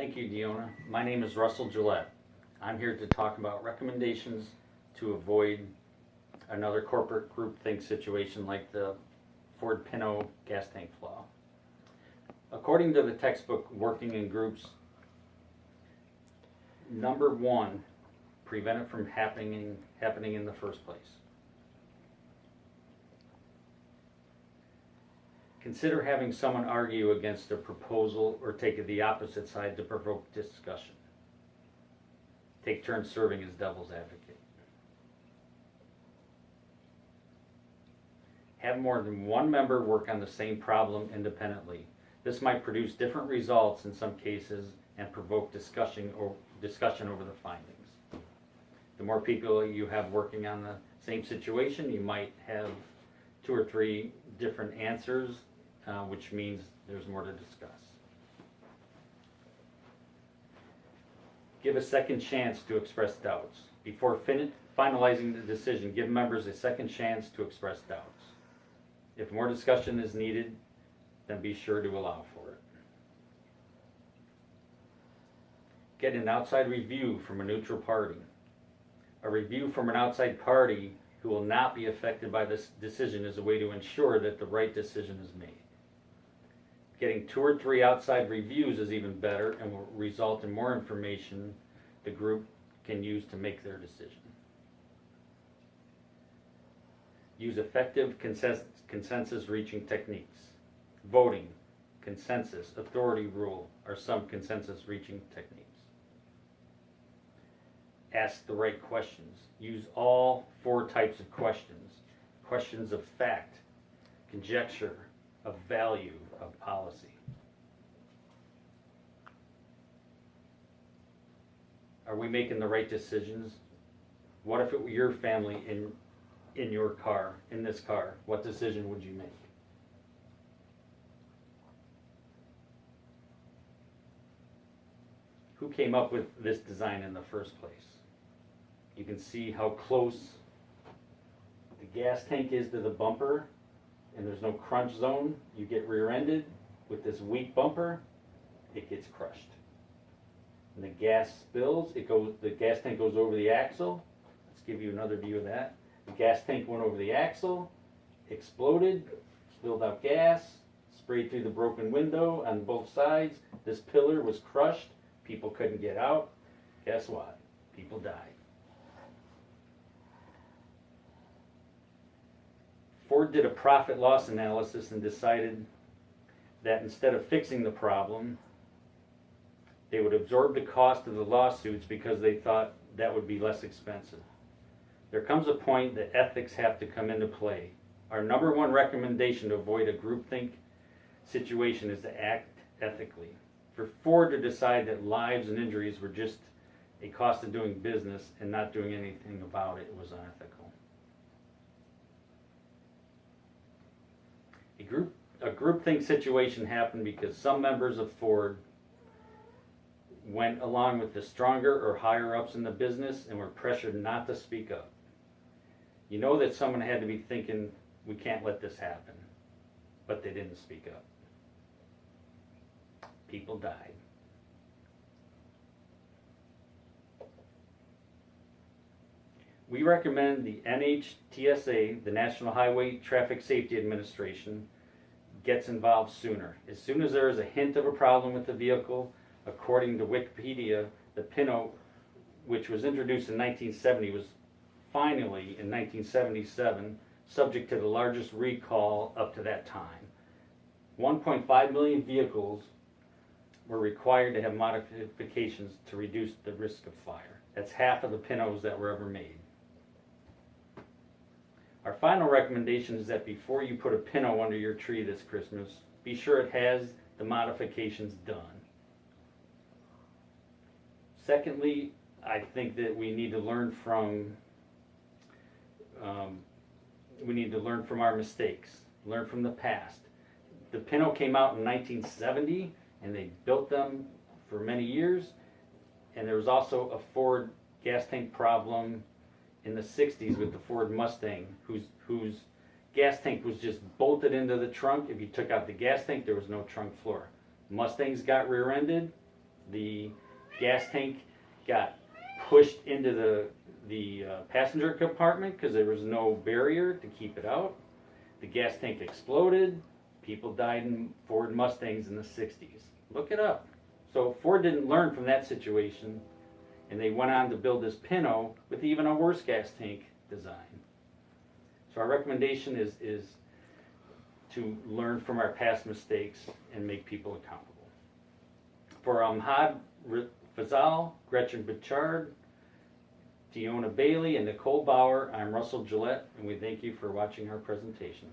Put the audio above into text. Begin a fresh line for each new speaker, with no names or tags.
Thank you, Deona. My name is Russell Gillette. I'm here to talk about recommendations to avoid another corporate groupthink situation like the Ford Pinot gas tank flaw. According to the textbook Working in Groups, number one, prevent it from happening in the first place. Consider having someone argue against a proposal or take the opposite side to provoke discussion. Take turns serving as devil's advocate. Have more than one member work on the same problem independently. This might produce different results in some cases and provoke discussion over the findings. The more people you have working on the same situation, you might have 2 or 3 different answers, which means there's more to discuss. Give a second chance to express doubts. Before finalizing the decision, give members a second chance to express doubts. If more discussion is needed, then be sure to allow for it. Get an outside review from a neutral party. A review from an outside party who will not be affected by this decision is a way to ensure that the right decision is made. Getting 2 or 3 outside reviews is even better and will result in more information the group can use to make their decision. Use effective consensus reaching techniques. Voting, consensus, authority rule are some consensus reaching techniques. Ask the right questions. Use all 4 types of questions. Questions of fact, conjecture, of value, of policy. Are we making the right decisions? What if it were your family in your car, in this car? What decision would you make? Who came up with this design in the first place? You can see how close the gas tank is to the bumper, and there's no crunch zone. You get rear-ended with this weak bumper, it gets crushed. And the gas spills, the gas tank goes over the axle. Let's give you another view of that. The gas tank went over the axle, exploded, spilled out gas, sprayed through the broken window on both sides. This pillar was crushed. People couldn't get out. Guess what? People died. Ford did a profit loss analysis and decided that instead of fixing the problem, they would absorb the cost of the lawsuits because they thought that would be less expensive. There comes a point that ethics have to come into play. Our number one recommendation to avoid a groupthink situation is to act ethically. For Ford to decide that lives and injuries were just a cost of doing business and not doing anything about it was unethical. A groupthink situation happened because some members of Ford went along with the stronger or higher ups in the business and were pressured not to speak up. You know that someone had to be thinking, we can't let this happen, but they didn't speak up. People died. We recommend the NHTSA, the National Highway Traffic Safety Administration, gets involved sooner. As soon as there is a hint of a problem with the vehicle, according to Wikipedia, the Pinot, which was introduced in 1970, was finally, in 1977, subject to the largest recall up to that time. 1.5 million vehicles were required to have modifications to reduce the risk of fire. That's half of the Pinots that were ever made. Our final recommendation is that before you put a Pinot under your tree this Christmas, be sure it has the modifications done. Secondly, I think that we need to learn from our mistakes, learn from the past. The Pinot came out in 1970, and they built them for many years. And there was also a Ford gas tank problem in the 60s with the Ford Mustang, whose gas tank was just bolted into the trunk. If you took out the gas tank, there was no trunk floor. Mustangs got rear-ended, The gas tank got pushed into the passenger compartment because there was no barrier to keep it out. The gas tank exploded. People died in Ford Mustangs in the 60s. Look it up. So Ford didn't learn from that situation, and they went on to build this Pinto with even a worse gas tank design. So our recommendation is to learn from our past mistakes and make people accountable. For Had Fazal, Gretchen Bichard, Fiona Bailey, and Nicole Bauer, I'm Russell Gillette, and we thank you for watching our presentation.